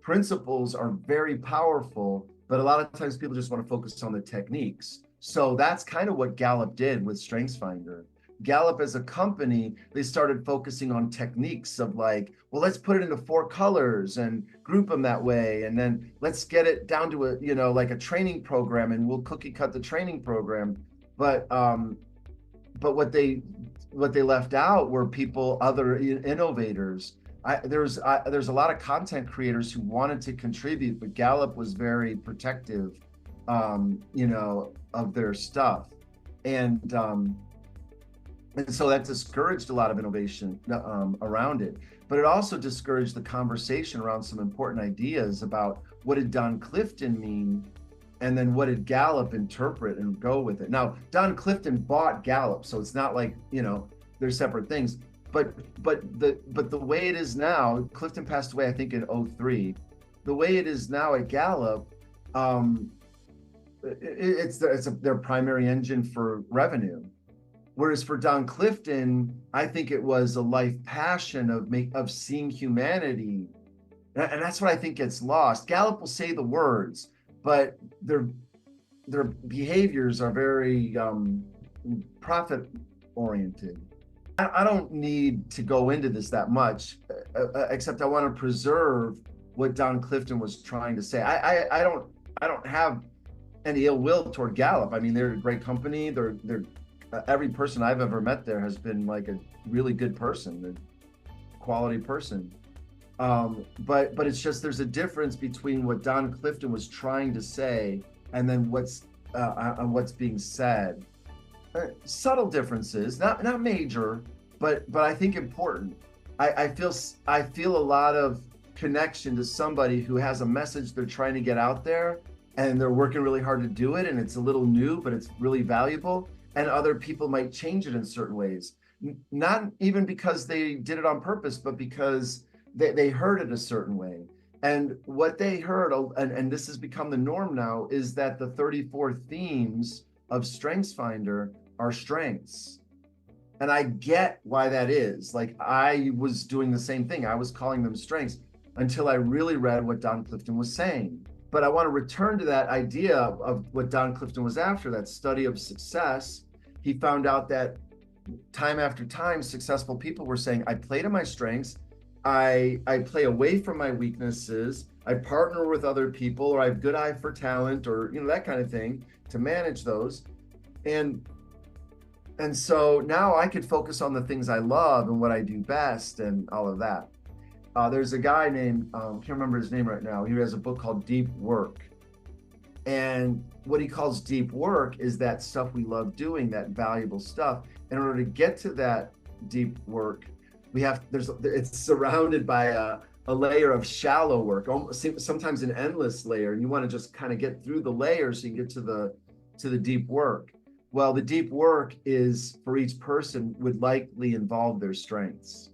principles are very powerful, but a lot of times people just want to focus on the techniques. So that's kind of what Gallup did with StrengthsFinder. Gallup as a company, they started focusing on techniques of like, well, let's put it into 4 colors and group them that way. And then let's get it down to a, like a training program, and we'll cookie cut the training program. But what they left out were people, other innovators. There's a lot of content creators who wanted to contribute, but Gallup was very protective, of their stuff. And so that discouraged a lot of innovation around it. But it also discouraged the conversation around some important ideas about what did Don Clifton mean, and then what did Gallup interpret and go with it. Now, Don Clifton bought Gallup, so it's not like, they're separate things. But the way it is now, Clifton passed away, I think, in 2003. The way it is now at Gallup, it's their primary engine for revenue. Whereas for Don Clifton, I think it was a life passion of seeing humanity. And that's what I think gets lost. Gallup will say the words, but their behaviors are very profit oriented. I don't need to go into this that much, except I want to preserve what Don Clifton was trying to say. I don't have any ill will toward Gallup. I mean, they're a great company. They're every person I've ever met there has been like a really good person, a quality person. But it's just, there's a difference between what Don Clifton was trying to say and then what's being said. Subtle differences, not major, but I think important. I feel a lot of connection to somebody who has a message they're trying to get out there, and they're working really hard to do it, and it's a little new, but it's really valuable. And other people might change it in certain ways, not even because they did it on purpose, but because they heard it a certain way. And what they heard, and this has become the norm now, is that the 34 themes of StrengthsFinder are strengths. And I get why that is. Like, I was doing the same thing. I was calling them strengths until I really read what Don Clifton was saying. But I want to return to that idea of what Don Clifton was after, that study of success. He found out that time after time, successful people were saying, I play to my strengths, I play away from my weaknesses, I partner with other people, or I have good eye for talent, or that kind of thing, to manage those. And so now I could focus on the things I love and what I do best and all of that. There's a guy named, can't remember his name right now. He has a book called Deep Work. And what he calls deep work is that stuff we love doing, that valuable stuff. In order to get to that deep work, it's surrounded by a layer of shallow work, sometimes an endless layer. And you want to just kind of get through the layers so you can get to the deep work. Well, the deep work is, for each person, would likely involve their strengths.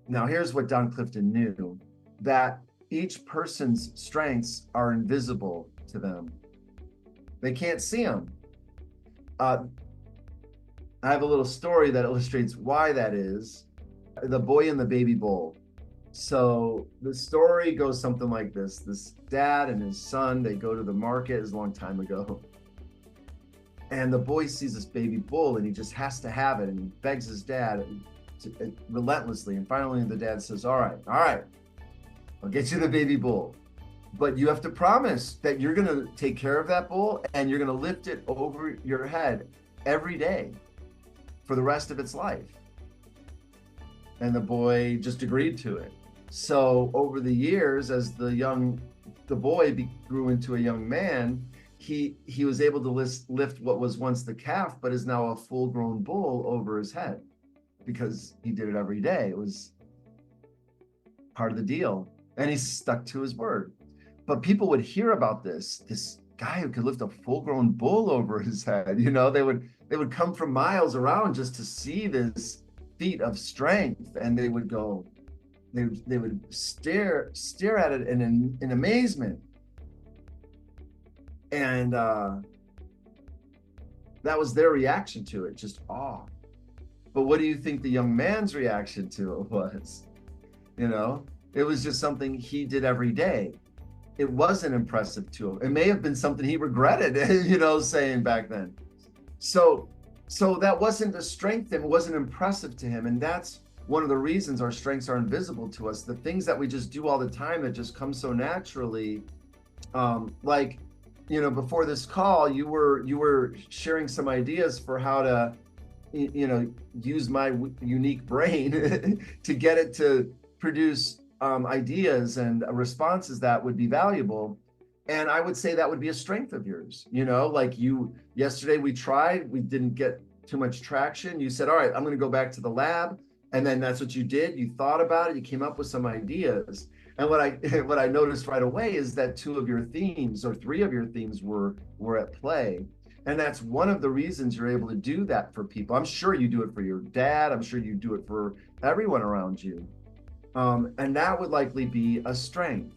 Now, here's what Don Clifton knew, that each person's strengths are invisible to them. They can't see them. I have a little story that illustrates why that is. The boy and the baby bull. So the story goes something like this. This dad and his son, they go to the market. It was a long time ago. And the boy sees this baby bull and he just has to have it, and he begs his dad relentlessly. And finally the dad says, all right, I'll get you the baby bull, but you have to promise that you're going to take care of that bull and you're going to lift it over your head every day for the rest of its life. And the boy just agreed to it. So over the years, as the boy grew into a young man, he was able to lift what was once the calf, but is now a full-grown bull over his head, because he did it every day. It was part of the deal. And he stuck to his word. But people would hear about this guy who could lift a full-grown bull over his head. They would come from miles around just to see this feat of strength, and they would go, they would stare at it in amazement. And that was their reaction to it, just awe. But what do you think the young man's reaction to it was? It was just something he did every day. It wasn't impressive to him. It may have been something he regretted, saying back then. So, so that wasn't a strength to him. It wasn't impressive to him. And that's one of the reasons our strengths are invisible to us. The things that we just do all the time that just come so naturally, like, before this call, you were sharing some ideas for how to, use my unique brain to get it to produce ideas and responses that would be valuable. And I would say that would be a strength of yours. Like yesterday we tried, we didn't get too much traction. You said, all right, I'm going to go back to the lab. And then that's what you did. You thought about it. You came up with some ideas. And what I noticed right away is that 2 of your themes or 3 of your themes were at play. And that's one of the reasons you're able to do that for people. I'm sure you do it for your dad. I'm sure you do it for everyone around you. And that would likely be a strength.